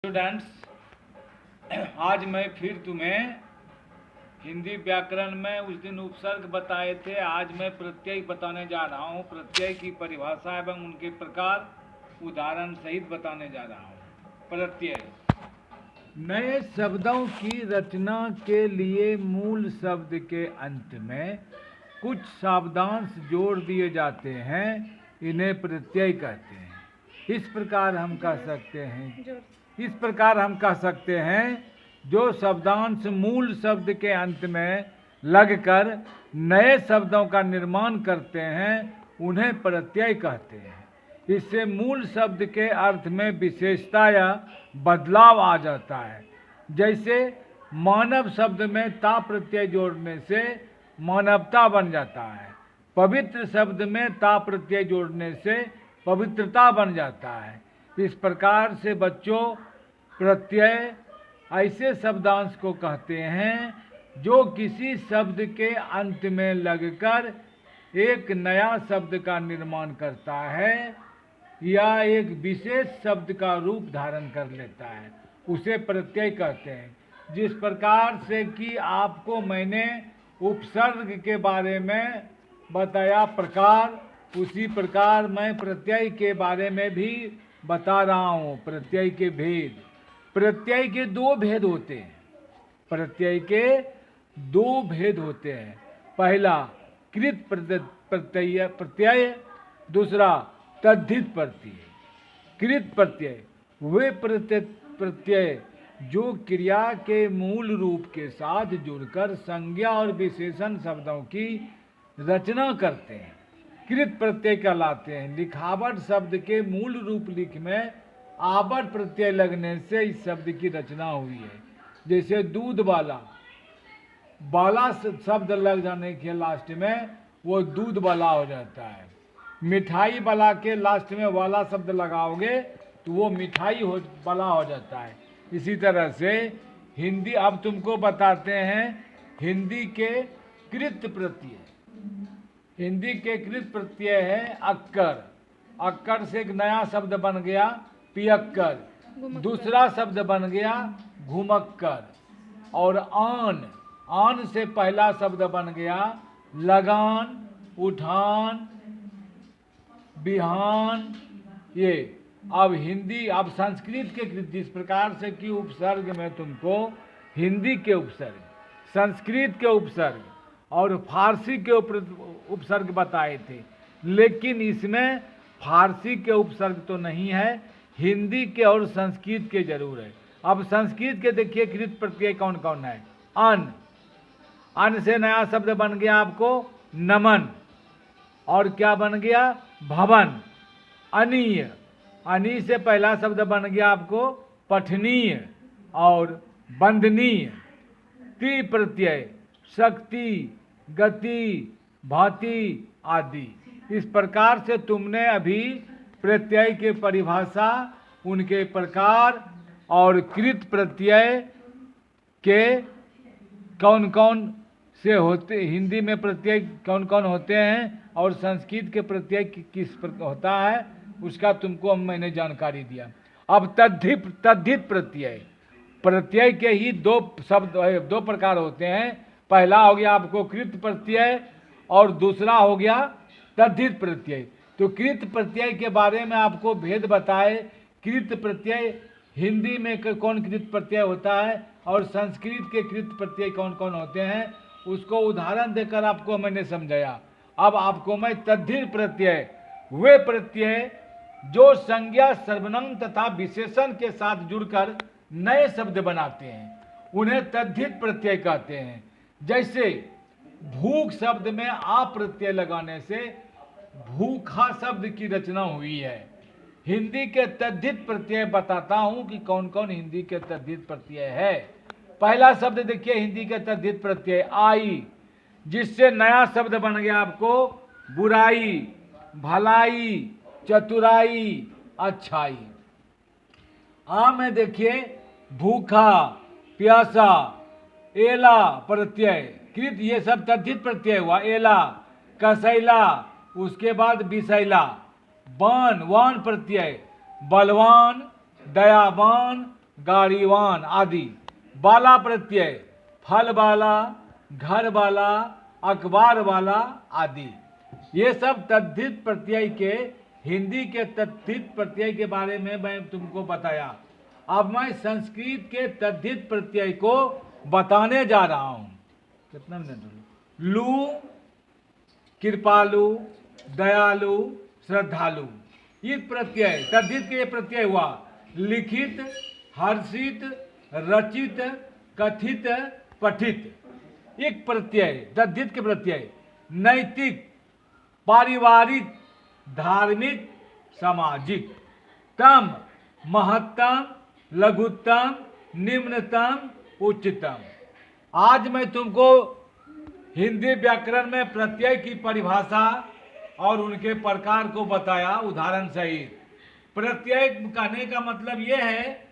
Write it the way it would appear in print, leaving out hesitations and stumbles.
Students, आज मैं फिर तुम्हें हिंदी व्याकरण में उस दिन उपसर्ग बताए थे। आज मैं प्रत्यय बताने जा रहा हूँ। प्रत्यय की परिभाषा एवं उनके प्रकार उदाहरण सहित बताने जा रहा हूँ। प्रत्यय नए शब्दों की रचना के लिए मूल शब्द के अंत में कुछ शब्दांश जोड़ दिए जाते हैं, इन्हें प्रत्यय कहते हैं। इस प्रकार हम कह सकते हैं जो शब्दांश मूल शब्द के अंत में लगकर नए शब्दों का निर्माण करते हैं, उन्हें प्रत्यय कहते हैं। इससे मूल शब्द के अर्थ में विशेषता या बदलाव आ जाता है। जैसे मानव शब्द में ता प्रत्यय जोड़ने से मानवता बन जाता है। पवित्र शब्द में ता प्रत्यय जोड़ने से पवित्रता बन जाता है। इस प्रकार से बच्चों, प्रत्यय ऐसे शब्दांश को कहते हैं जो किसी शब्द के अंत में लगकर एक नया शब्द का निर्माण करता है या एक विशेष शब्द का रूप धारण कर लेता है, उसे प्रत्यय कहते हैं। जिस प्रकार से कि आपको मैंने उपसर्ग के बारे में बताया प्रकार, उसी प्रकार मैं प्रत्यय के बारे में भी बता रहा हूँ। प्रत्यय के भेद। प्रत्यय के दो भेद होते हैं। प्रत्यय के दो भेद होते हैं। पहला कृत प्रत्यय, दूसरा तद्धित प्रत्यय। कृत प्रत्यय वे प्रत्यय जो क्रिया के मूल रूप के साथ जुड़कर संज्ञा और विशेषण शब्दों की रचना करते हैं, कृत प्रत्यय कहलाते हैं। लिखावट शब्द के मूल रूप लिख में आवर्त प्रत्यय लगने से इस शब्द की रचना हुई है। जैसे दूध वाला, वाला शब्द लग जाने के लास्ट में वो दूध वाला हो जाता है। मिठाई वाला के लास्ट में वाला शब्द लगाओगे तो वो मिठाई वाला हो जाता है। इसी तरह से हिंदी, अब तुमको बताते हैं हिंदी के कृत प्रत्यय। हिंदी के कृत प्रत्यय है अक्कर। अक्कर से एक नया शब्द बन गया पियक्कर, दूसरा शब्द बन गया घुमक्कर। और आन, आन से पहला शब्द बन गया लगान, उठान, बिहान। ये अब हिंदी, अब संस्कृत के कृत, जिस प्रकार से कि उपसर्ग में तुमको हिंदी के उपसर्ग, संस्कृत के उपसर्ग और फारसी के उपसर्ग बताए थे, लेकिन इसमें फारसी के उपसर्ग तो नहीं है, हिंदी के और संस्कृत के जरूर है। अब संस्कृत के देखिए कृत प्रत्यय कौन कौन है। अन, अन से नया शब्द बन गया आपको नमन, और क्या बन गया भवन। अनीय, अनी से पहला शब्द बन गया आपको पठनीय और बंदनीय। ति प्रत्यय शक्ति, गति, भांति आदि। इस प्रकार से तुमने अभी प्रत्यय के परिभाषा, उनके प्रकार और कृत प्रत्यय के कौन कौन से होते, हिंदी में प्रत्यय कौन कौन होते हैं और संस्कृत के प्रत्यय किस होता है, उसका तुमको मैंने जानकारी दिया। अब तद्धित प्रत्यय, प्रत्यय के ही दो शब्द, दो प्रकार होते हैं। पहला हो गया आपको कृत प्रत्यय और दूसरा हो गया तद्धित प्रत्यय। तो कृत प्रत्यय के बारे में आपको भेद बताए। कृत प्रत्यय हिंदी में कौन कृत प्रत्यय होता है और संस्कृत के कृत प्रत्यय कौन कौन होते हैं, उसको उदाहरण देकर आपको मैंने समझाया। अब आपको मैं तद्धित प्रत्यय, वे प्रत्यय जो संज्ञा, सर्वनाम तथा विशेषण के साथ जुड़कर नए शब्द बनाते हैं, उन्हें तद्धित प्रत्यय कहते हैं। जैसे भूख शब्द में आ प्रत्यय लगाने से भूखा शब्द की रचना हुई है। हिंदी के तद्धित प्रत्यय बताता हूं कि कौन कौन हिंदी के तद्धित प्रत्यय है। पहला शब्द देखिए हिंदी के तद्धित प्रत्यय आई, जिससे नया शब्द बन गया आपको बुराई, भलाई, चतुराई, अच्छाई। आ में देखिए भूखा, प्यासा, एला प्रत्यय कृत, ये सब तद्धित प्रत्यय हुआ। एला, कसैला, उसके बाद बिसैला। वान, वान प्रत्यय बलवान, दयावान, गाड़ीवान आदि। वाला प्रत्यय फल वाला, घर वाला, अखबार वाला आदि। ये सब तद्धित प्रत्यय के, हिंदी के तद्धित प्रत्यय के बारे में मैं तुमको बताया। अब मैं संस्कृत के तद्धित प्रत्यय को बताने जा रहा हूं। कितना मिनट? लू, कृपालु, दयालु, श्रद्धालु, ये प्रत्यय तद्धित के प्रत्यय हुआ। लिखित, हर्षित, रचित, कथित, पठित, एक प्रत्यय तद्धित के प्रत्यय। नैतिक, पारिवारिक, धार्मिक, सामाजिक। तम, महत्तम, लघुत्तम, निम्नतम, उच्चतम। आज मैं तुमको हिंदी व्याकरण में प्रत्यय की परिभाषा और उनके प्रकार को बताया उदाहरण सहित। प्रत्यय कहने का मतलब यह है